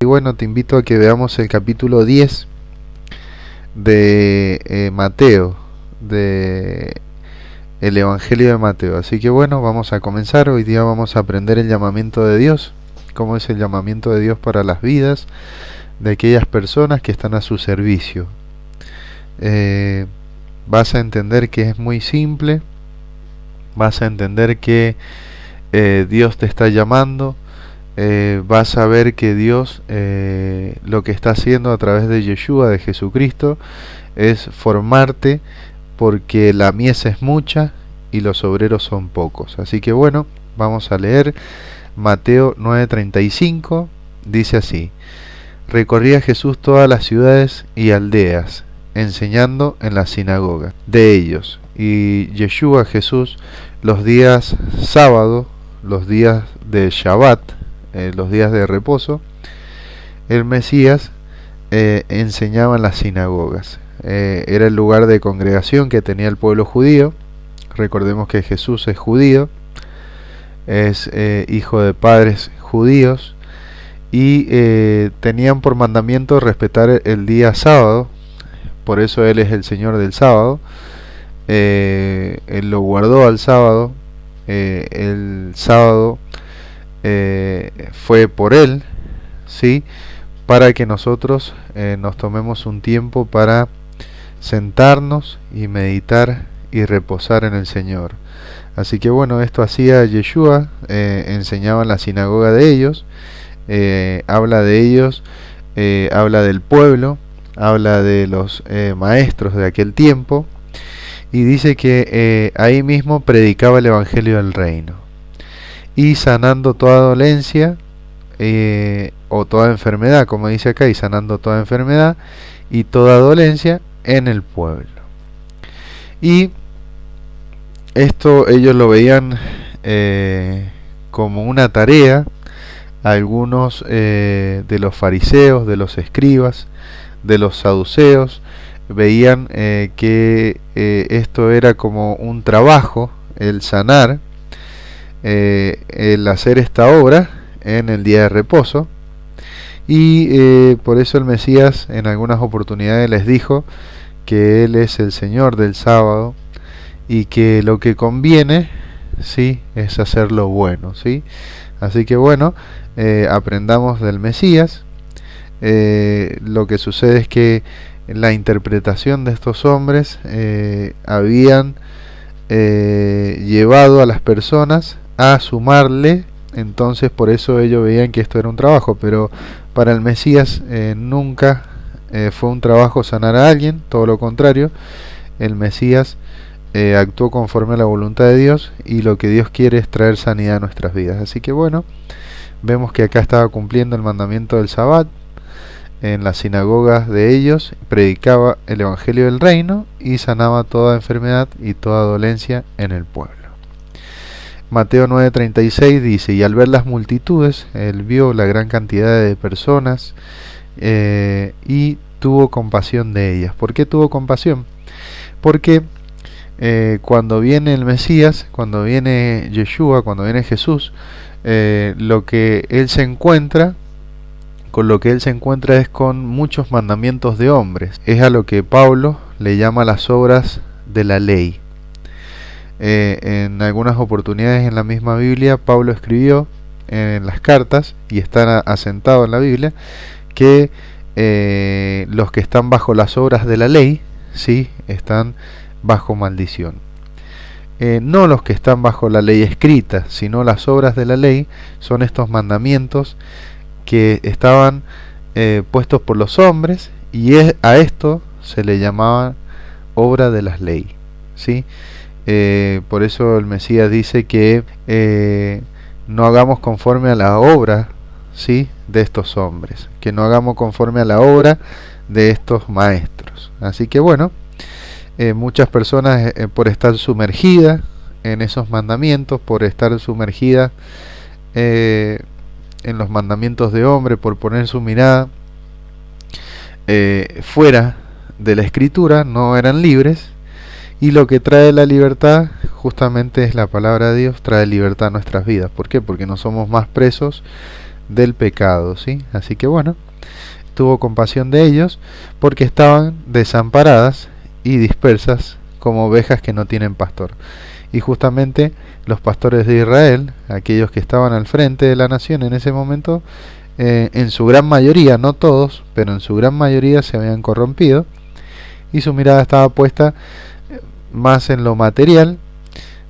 Y bueno, te invito a que veamos el capítulo 10 de Mateo, de el Evangelio de Mateo. Así que bueno, vamos a comenzar. Hoy día vamos a aprender el llamamiento de Dios, cómo es el llamamiento de Dios para las vidas de aquellas personas que están a su servicio. Vas a entender que es muy simple, vas a entender que Dios te está llamando. Vas a ver que Dios lo que está haciendo a través de Yeshua, de Jesucristo, es formarte, porque la mies es mucha y los obreros son pocos. Así que bueno, vamos a leer Mateo 9:35. Dice así: recorría Jesús todas las ciudades y aldeas, enseñando en las sinagogas de ellos. Y Yeshua, Jesús, los días sábado, los días de Shabbat, los días de reposo, el Mesías enseñaba en las sinagogas. Era el lugar de congregación que tenía el pueblo judío. Recordemos que Jesús es judío, es hijo de padres judíos, y tenían por mandamiento respetar el día sábado. Por eso Él es el Señor del sábado. Él lo guardó al sábado. El sábado fue por Él, ¿sí? Para que nosotros nos tomemos un tiempo para sentarnos y meditar y reposar en el Señor. Así que bueno, esto hacía Yeshua, enseñaba en la sinagoga de ellos, habla de ellos, habla del pueblo, habla de los maestros de aquel tiempo, y dice que ahí mismo predicaba el Evangelio del Reino, y sanando toda dolencia o toda enfermedad, como dice acá, y sanando toda enfermedad y toda dolencia en el pueblo. Y esto ellos lo veían como una tarea. Algunos de los fariseos, de los escribas, de los saduceos, veían que esto era como un trabajo, el sanar, el hacer esta obra en el día de reposo. Y por eso el Mesías en algunas oportunidades les dijo que Él es el Señor del sábado, y que lo que conviene, ¿sí?, es hacer lo bueno, ¿sí? Así que bueno, aprendamos del Mesías. Lo que sucede es que la interpretación de estos hombres habían llevado a las personas a sumarle. Entonces por eso ellos veían que esto era un trabajo, pero para el Mesías nunca fue un trabajo sanar a alguien. Todo lo contrario, el Mesías actuó conforme a la voluntad de Dios, y lo que Dios quiere es traer sanidad a nuestras vidas. Así que bueno, vemos que acá estaba cumpliendo el mandamiento del Sabbat en las sinagogas de ellos, predicaba el Evangelio del Reino y sanaba toda enfermedad y toda dolencia en el pueblo. Mateo 9:36 dice: y al ver las multitudes, Él vio la gran cantidad de personas y tuvo compasión de ellas. ¿Por qué tuvo compasión? Porque cuando viene el Mesías, cuando viene Yeshua, cuando viene Jesús, lo que Él se encuentra, con lo que Él se encuentra es con muchos mandamientos de hombres. Es a lo que Pablo le llama las obras de la ley. En algunas oportunidades en la misma Biblia, Pablo escribió en las cartas, y está asentado en la Biblia, que los que están bajo las obras de la ley, ¿sí?, están bajo maldición. No los que están bajo la ley escrita, sino las obras de la ley son estos mandamientos que estaban puestos por los hombres, y a esto se le llamaba obra de las leyes, ¿sí? Por eso el Mesías dice que no hagamos conforme a la obra, ¿sí?, de estos hombres, que no hagamos conforme a la obra de estos maestros. Así que bueno, muchas personas por estar sumergidas en esos mandamientos, por estar sumergidas en los mandamientos de hombre, por poner su mirada fuera de la escritura, no eran libres. Y lo que trae la libertad justamente es la palabra de Dios, trae libertad a nuestras vidas. ¿Por qué? Porque no somos más presos del pecado, ¿sí? Así que bueno, tuvo compasión de ellos porque estaban desamparadas y dispersas como ovejas que no tienen pastor. Y justamente los pastores de Israel, aquellos que estaban al frente de la nación en ese momento, en su gran mayoría, no todos, pero en su gran mayoría se habían corrompido y su mirada estaba puesta más en lo material,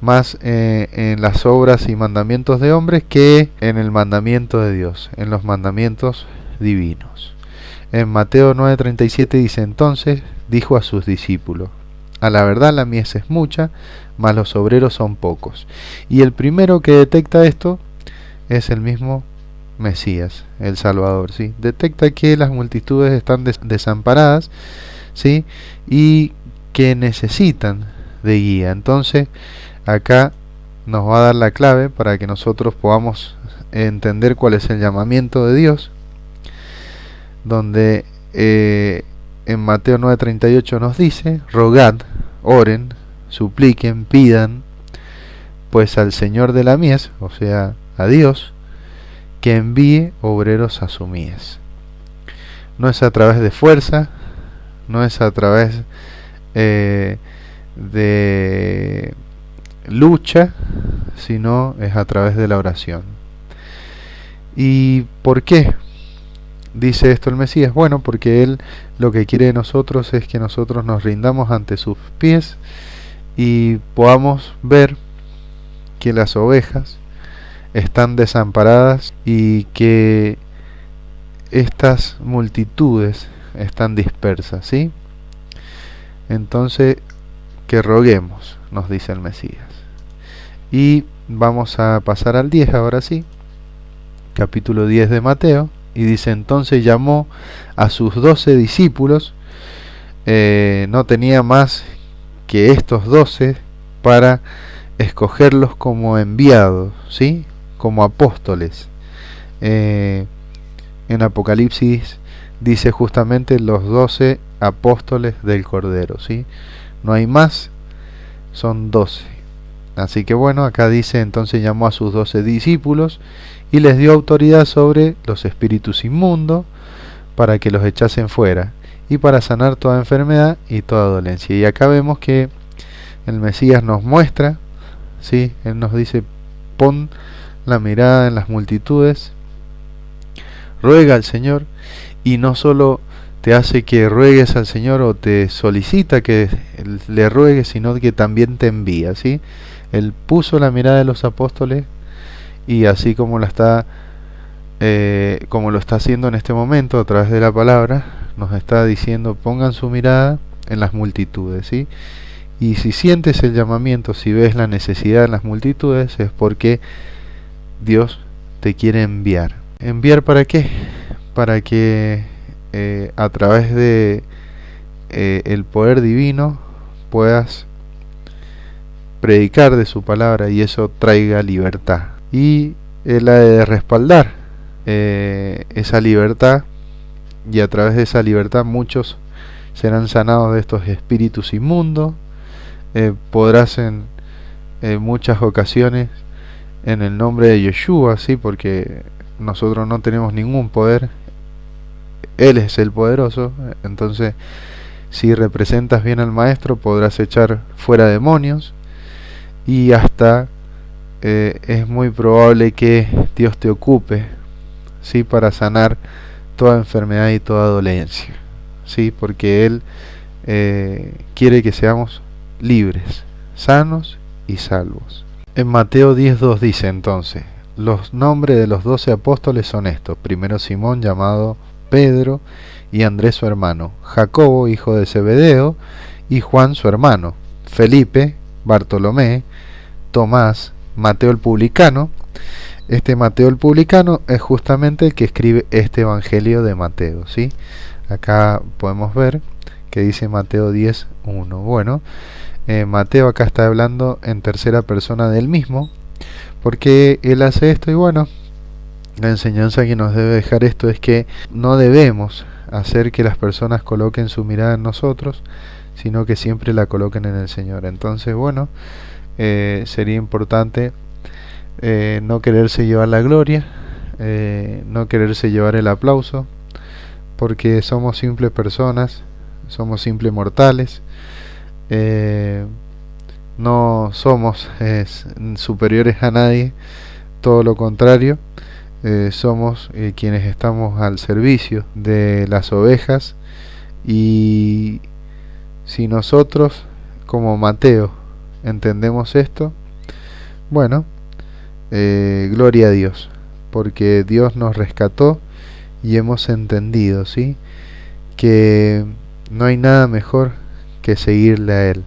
más en las obras y mandamientos de hombres que en el mandamiento de Dios, en los mandamientos divinos. En Mateo 9:37 dice: entonces dijo a sus discípulos: a la verdad la mies es mucha, mas los obreros son pocos. Y el primero que detecta esto es el mismo Mesías, el Salvador, ¿sí? Detecta que las multitudes están desamparadas, ¿sí? Y que necesitan de guía. Entonces acá nos va a dar la clave para que nosotros podamos entender cuál es el llamamiento de Dios, donde en Mateo 9:38 nos dice: rogad, oren, supliquen, pidan pues al Señor de la mies, o sea, a Dios, que envíe obreros a su mies. No es a través de fuerza, no es a través de lucha, sino es a través de la oración. ¿Y por qué dice esto el Mesías? Bueno, porque Él lo que quiere de nosotros es que nosotros nos rindamos ante sus pies y podamos ver que las ovejas están desamparadas y que estas multitudes están dispersas, ¿sí? Entonces, que roguemos, nos dice el Mesías. Y vamos a pasar al 10 ahora sí, capítulo 10 de Mateo, y dice: entonces llamó a sus 12 discípulos, no tenía más que estos 12 para escogerlos como enviados, ¿sí? Como apóstoles. En Apocalipsis dice justamente los 12 apóstoles del Cordero, ¿sí? No hay más, son 12. Así que bueno, acá dice: entonces llamó a sus 12 discípulos y les dio autoridad sobre los espíritus inmundos para que los echasen fuera y para sanar toda enfermedad y toda dolencia. Y acá vemos que el Mesías nos muestra, ¿sí? Él nos dice: pon la mirada en las multitudes, ruega al Señor, y no solo te hace que ruegues al Señor o te solicita que le ruegues, sino que también te envía, ¿sí? Él puso la mirada de los apóstoles y así como lo está haciendo en este momento a través de la palabra, nos está diciendo: pongan su mirada en las multitudes, ¿sí? Y si sientes el llamamiento, si ves la necesidad en las multitudes, es porque Dios te quiere enviar. ¿Enviar para qué? Para que a través de el poder divino puedas predicar de su palabra y eso traiga libertad. Y Él ha de respaldar esa libertad, y a través de esa libertad muchos serán sanados de estos espíritus inmundos. Podrás en muchas ocasiones, en el nombre de Yeshua, ¿sí? Porque nosotros no tenemos ningún poder, Él es el poderoso. Entonces, si representas bien al Maestro, podrás echar fuera demonios, y hasta es muy probable que Dios te ocupe, ¿sí? Para sanar toda enfermedad y toda dolencia, ¿sí? Porque Él quiere que seamos libres, sanos y salvos. En Mateo 10:2 dice entonces: los nombres de los 12 apóstoles son estos: primero Simón, llamado Pedro, y Andrés su hermano, Jacobo hijo de Zebedeo y Juan su hermano, Felipe, Bartolomé, Tomás, Mateo el publicano. Este Mateo el publicano es justamente el que escribe este evangelio de Mateo, ¿sí? Acá podemos ver que dice Mateo 10:1. Bueno, Mateo acá está hablando en tercera persona del mismo, porque él hace esto. Y bueno, la enseñanza que nos debe dejar esto es que no debemos hacer que las personas coloquen su mirada en nosotros, sino que siempre la coloquen en el Señor. Entonces, bueno, sería importante no quererse llevar la gloria, no quererse llevar el aplauso, porque somos simples personas, somos simples mortales, no somos superiores a nadie, todo lo contrario, somos quienes estamos al servicio de las ovejas. Y si nosotros, como Mateo, entendemos esto, bueno, gloria a Dios, porque Dios nos rescató y hemos entendido, ¿sí?, que no hay nada mejor que seguirle a Él,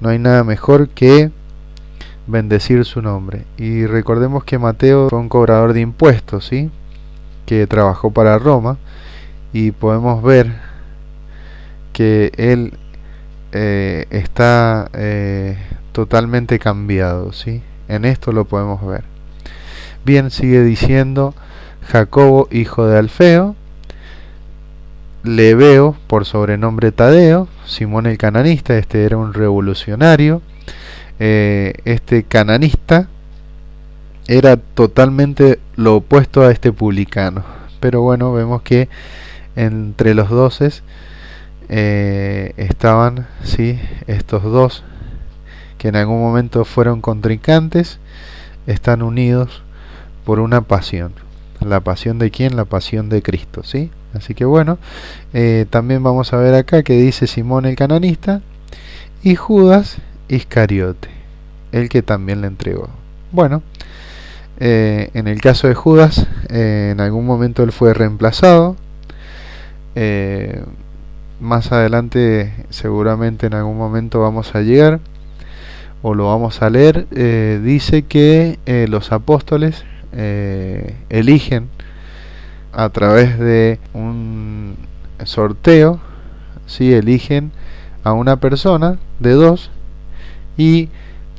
no hay nada mejor que bendecir su nombre. Y recordemos que Mateo fue un cobrador de impuestos, ¿sí?, que trabajó para Roma, y podemos ver que él está totalmente cambiado, ¿sí? En esto lo podemos ver. Bien, sigue diciendo: Jacobo, hijo de Alfeo, Lebeo, por sobrenombre Tadeo, Simón el cananista, este era un revolucionario. Este cananista era totalmente lo opuesto a este publicano, pero bueno, vemos que entre los 12 estaban, ¿sí?, estos dos que en algún momento fueron contrincantes, están unidos por una pasión. ¿La pasión de quién? La pasión de Cristo, ¿sí? Así que bueno, también vamos a ver acá que dice Simón el cananista y Judas Iscariote, el que también le entregó. Bueno, en el caso de Judas, en algún momento él fue reemplazado. Más adelante seguramente en algún momento vamos a llegar o lo vamos a leer. Dice que los apóstoles eligen a través de un sorteo, ¿sí?, eligen a una persona de dos, y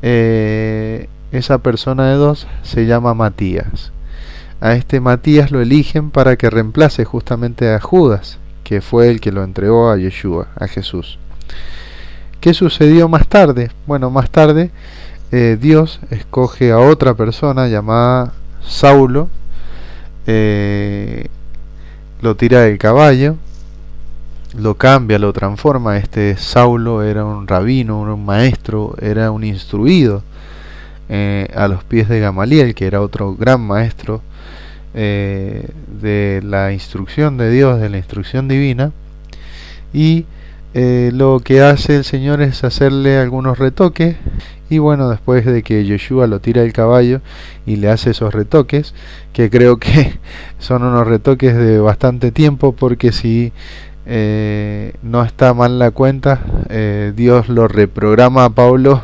esa persona de dos se llama Matías. A este Matías lo eligen para que reemplace justamente a Judas, que fue el que lo entregó a Yeshua, a Jesús. ¿Qué sucedió más tarde? Bueno, más tarde Dios escoge a otra persona llamada Saulo, lo tira del caballo, lo cambia, lo transforma. Este Saulo era un rabino, un maestro, era un instruido a los pies de Gamaliel, que era otro gran maestro de la instrucción de Dios, de la instrucción divina. Y lo que hace el Señor es hacerle algunos retoques, y bueno, después de que Yeshua lo tira del caballo y le hace esos retoques, que creo que son unos retoques de bastante tiempo, porque si no está mal la cuenta, Dios lo reprograma a Pablo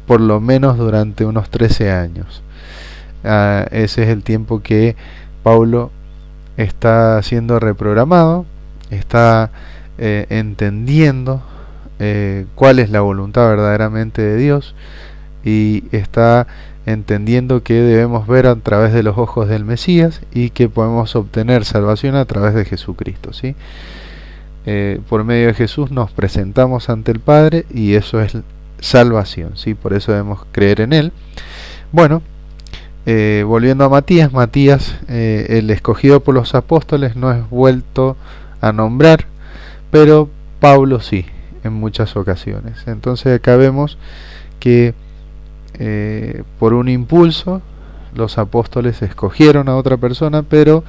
por lo menos durante unos 13 años. Ese es el tiempo que Pablo está siendo reprogramado, está entendiendo cuál es la voluntad verdaderamente de Dios, y está entendiendo que debemos ver a través de los ojos del Mesías y que podemos obtener salvación a través de Jesucristo, ¿sí? Por medio de Jesús nos presentamos ante el Padre, y eso es salvación, ¿sí? Por eso debemos creer en Él. Bueno, volviendo a Matías, el escogido por los apóstoles no es vuelto a nombrar, pero Pablo sí, en muchas ocasiones. Entonces acá vemos que por un impulso los apóstoles escogieron a otra persona, pero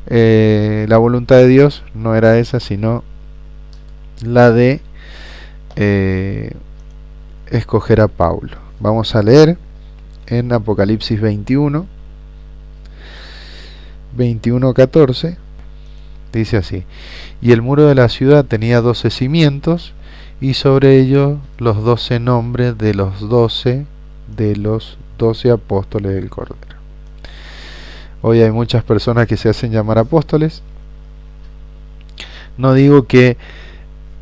la voluntad de Dios no era esa, sino la de escoger a Pablo. Vamos a leer en Apocalipsis 21:14, dice así: y el muro de la ciudad tenía 12 cimientos, y sobre ellos los 12 nombres de los 12 apóstoles del Cordero. Hoy hay muchas personas que se hacen llamar apóstoles. No digo que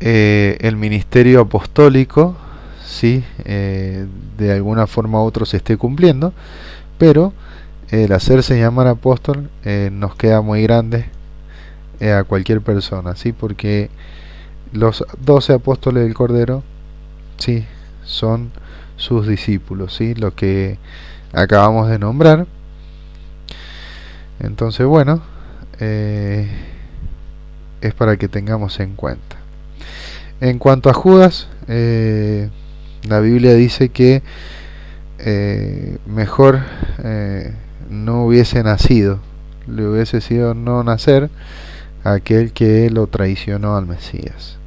el ministerio apostólico, sí, de alguna forma u otra se esté cumpliendo, pero el hacerse llamar apóstol nos queda muy grande a cualquier persona, ¿sí? Porque los 12 apóstoles del Cordero, sí, son sus discípulos, ¿sí? Lo que acabamos de nombrar. Entonces, bueno, es para que tengamos en cuenta. En cuanto a Judas, la Biblia dice que mejor no hubiese nacido, le hubiese sido no nacer a aquel que lo traicionó al Mesías.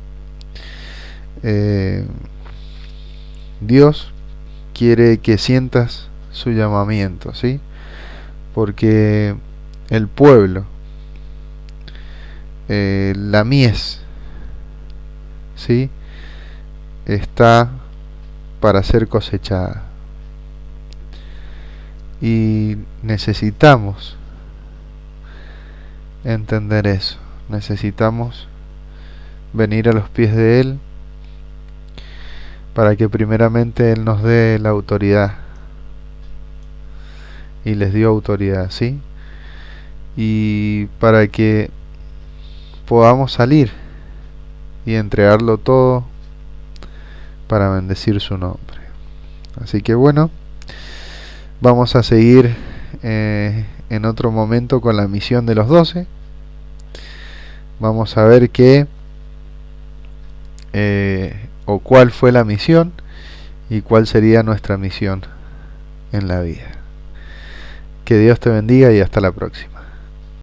Dios quiere que sientas su llamamiento, ¿sí? Porque el pueblo, la mies, ¿sí?, está para ser cosechada. Y necesitamos entender eso. Necesitamos venir a los pies de Él para que primeramente Él nos dé la autoridad. Y les dio autoridad, ¿sí? Y para que podamos salir y entregarlo todo para bendecir su nombre. Así que bueno, vamos a seguir en otro momento con la misión de los 12. Vamos a ver qué o cuál fue la misión y cuál sería nuestra misión en la vida. Que Dios te bendiga y hasta la próxima.